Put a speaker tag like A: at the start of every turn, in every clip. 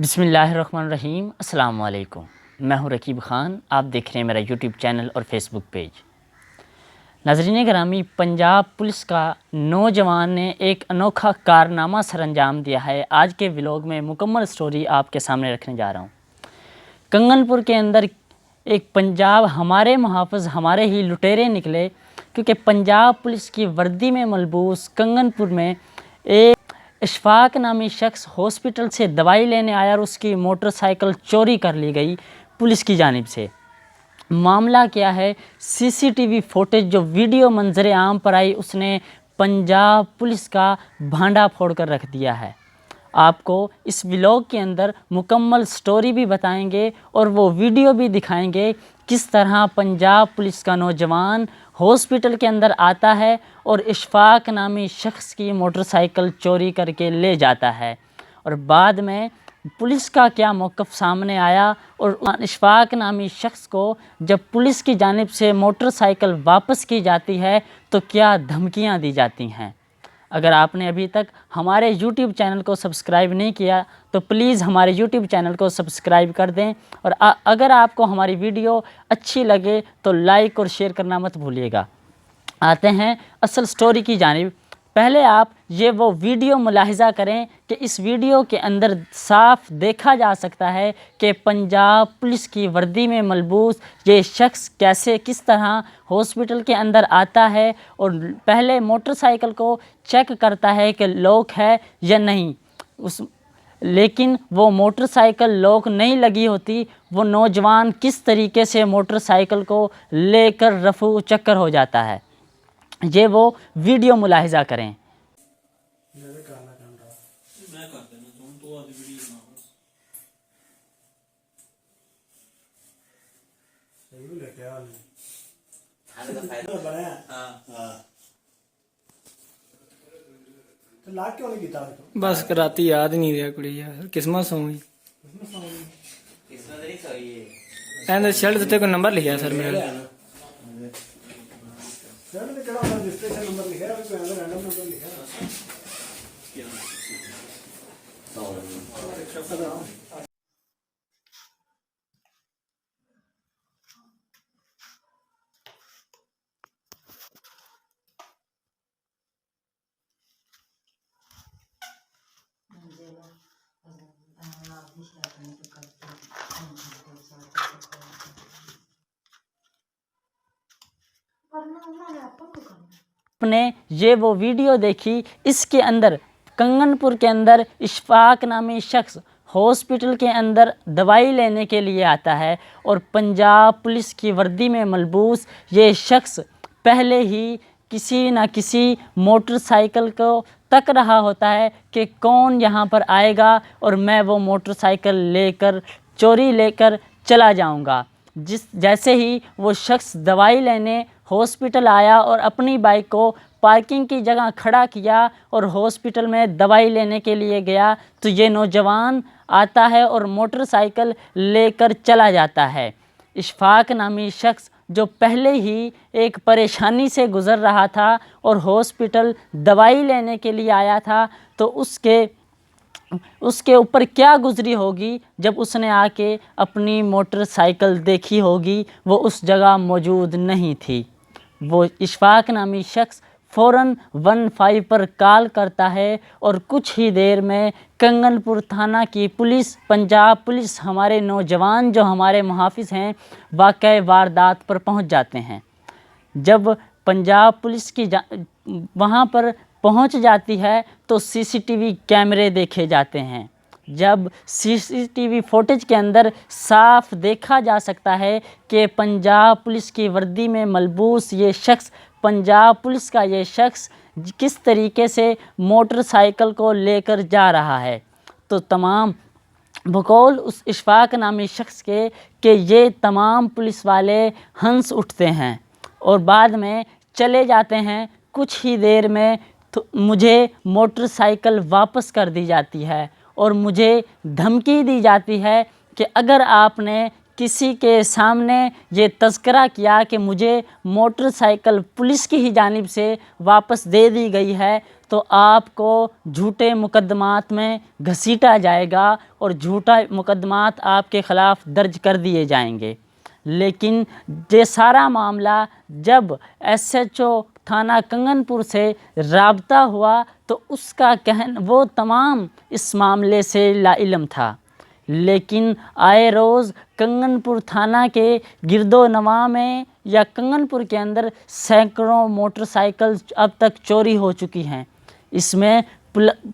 A: बिस्मिल्लाहिर्रहमानिर्रहीम। अस्सलाम वालेकुम। मैं हूं रकीब ख़ान। आप देख रहे हैं मेरा यूट्यूब चैनल और फेसबुक पेज। नाज़रीन गिरामी, पंजाब पुलिस का नौजवान ने एक अनोखा कारनामा सर अंजाम दिया है। आज के व्लॉग में मुकम्मल स्टोरी आपके सामने रखने जा रहा हूं। कंगनपुर के अंदर एक पंजाब हमारे मुहाफ़िज़ हमारे ही लुटेरे निकले, क्योंकि पंजाब पुलिस की वर्दी में मलबूस कंगनपुर में एक इशफाक नामी शख्स हॉस्पिटल से दवाई लेने आया और उसकी मोटरसाइकिल चोरी कर ली गई पुलिस की जानिब से। मामला क्या है, सीसीटीवी फुटेज जो वीडियो मंजर आम पर आई उसने पंजाब पुलिस का भांडा फोड़ कर रख दिया है। आपको इस व्लॉग के अंदर मुकम्मल स्टोरी भी बताएंगे और वो वीडियो भी दिखाएंगे किस तरह पंजाब पुलिस का नौजवान हॉस्पिटल के अंदर आता है और इशफाक नामी शख्स की मोटरसाइकिल चोरी करके ले जाता है, और बाद में पुलिस का क्या मौक़िफ़ सामने आया और इशफाक नामी शख्स को जब पुलिस की जानिब से मोटरसाइकिल वापस की जाती है तो क्या धमकियां दी जाती हैं। अगर आपने अभी तक हमारे YouTube चैनल को सब्सक्राइब नहीं किया तो प्लीज़ हमारे YouTube चैनल को सब्सक्राइब कर दें, और अगर आपको हमारी वीडियो अच्छी लगे तो लाइक और शेयर करना मत भूलिएगा। आते हैं असल स्टोरी की जानिब। पहले आप ये वो वीडियो मुलाहिज़ा करें कि इस वीडियो के अंदर साफ देखा जा सकता है कि पंजाब पुलिस की वर्दी में मलबूस ये शख्स कैसे किस तरह हॉस्पिटल के अंदर आता है और पहले मोटरसाइकिल को चेक करता है कि लॉक है या नहीं। लेकिन वो मोटरसाइकिल लॉक नहीं लगी होती। वो नौजवान किस तरीके से मोटरसाइकिल को लेकर रफू चक्कर हो जाता है, ये वो वीडियो मुलाहिज़ा करें।
B: बस राती याद नहीं रहा कुड़ी यार, किस्मत सो गई। एंड शर्ट ते कोई नंबर लिखा सर मेरा
C: रजिस्ट्रेशन नंबर लिखा है, कोई अंदर रैंडम नंबर लिखा है।
A: आपने ये वो वीडियो देखी, इसके अंदर कंगनपुर के अंदर इशफाक नामी शख्स हॉस्पिटल के अंदर दवाई लेने के लिए आता है और पंजाब पुलिस की वर्दी में मलबूस ये शख्स पहले ही किसी न किसी मोटरसाइकिल को तक रहा होता है कि कौन यहाँ पर आएगा और मैं वो मोटरसाइकिल लेकर चोरी लेकर चला जाऊँगा। जैसे ही वो शख्स दवाई लेने हॉस्पिटल आया और अपनी बाइक को पार्किंग की जगह खड़ा किया और हॉस्पिटल में दवाई लेने के लिए गया तो ये नौजवान आता है और मोटरसाइकिल लेकर चला जाता है। इशफाक नामी शख्स जो पहले ही एक परेशानी से गुज़र रहा था और हॉस्पिटल दवाई लेने के लिए आया था, तो उसके ऊपर क्या गुज़री होगी जब उसने आके अपनी मोटरसाइकिल देखी होगी। वो उस जगह मौजूद नहीं थी। वो इशफाक नामी शख्स फ़ौरन 15 पर कॉल करता है और कुछ ही देर में कंगनपुर थाना की पुलिस, पंजाब पुलिस, हमारे नौजवान जो हमारे मुहाफ़िज़ हैं वाक़ई वारदात पर पहुंच जाते हैं। जब पंजाब पुलिस की वहां पर पहुंच जाती है तो सीसीटीवी कैमरे देखे जाते हैं। जब सीसीटीवी फुटेज के अंदर साफ देखा जा सकता है कि पंजाब पुलिस की वर्दी में मलबूस ये शख्स, पंजाब पुलिस का ये शख्स किस तरीके से मोटरसाइकिल को लेकर जा रहा है, तो तमाम बकौल उस इशफाक नामी शख्स के कि ये तमाम पुलिस वाले हंस उठते हैं और बाद में चले जाते हैं। कुछ ही देर में तो मुझे मोटरसाइकिल वापस कर दी जाती है और मुझे धमकी दी जाती है कि अगर आपने किसी के सामने ये तज़किरा किया कि मुझे मोटरसाइकिल पुलिस की ही जानिब से वापस दे दी गई है تو آپ کو جھوٹے مقدمات میں گھسیٹا جائے گا اور جھوٹا مقدمات آپ کے خلاف درج کر دیے جائیں گے۔ لیکن یہ سارا معاملہ جب ایس ایچ او تھانہ کنگن پور سے رابطہ ہوا تو اس کا وہ تمام اس معاملے سے لا علم تھا، لیکن آئے روز کنگن پور تھانہ کے گرد و نواح میں یا کنگن پور کے اندر سینکڑوں موٹر سائیکل اب تک چوری ہو چکی ہیں۔ اس میں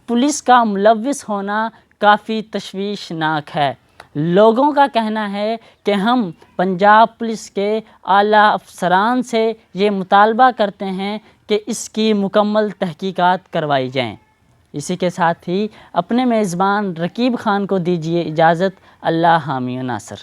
A: پولیس کا ملوث ہونا کافی تشویشناک ہے۔ لوگوں کا کہنا ہے کہ ہم پنجاب پولیس کے اعلیٰ افسران سے یہ مطالبہ کرتے ہیں کہ اس کی مکمل تحقیقات کروائی جائیں۔ اسی کے ساتھ ہی اپنے میزبان رقیب خان کو دیجیے اجازت۔ اللہ حامی و ناصر۔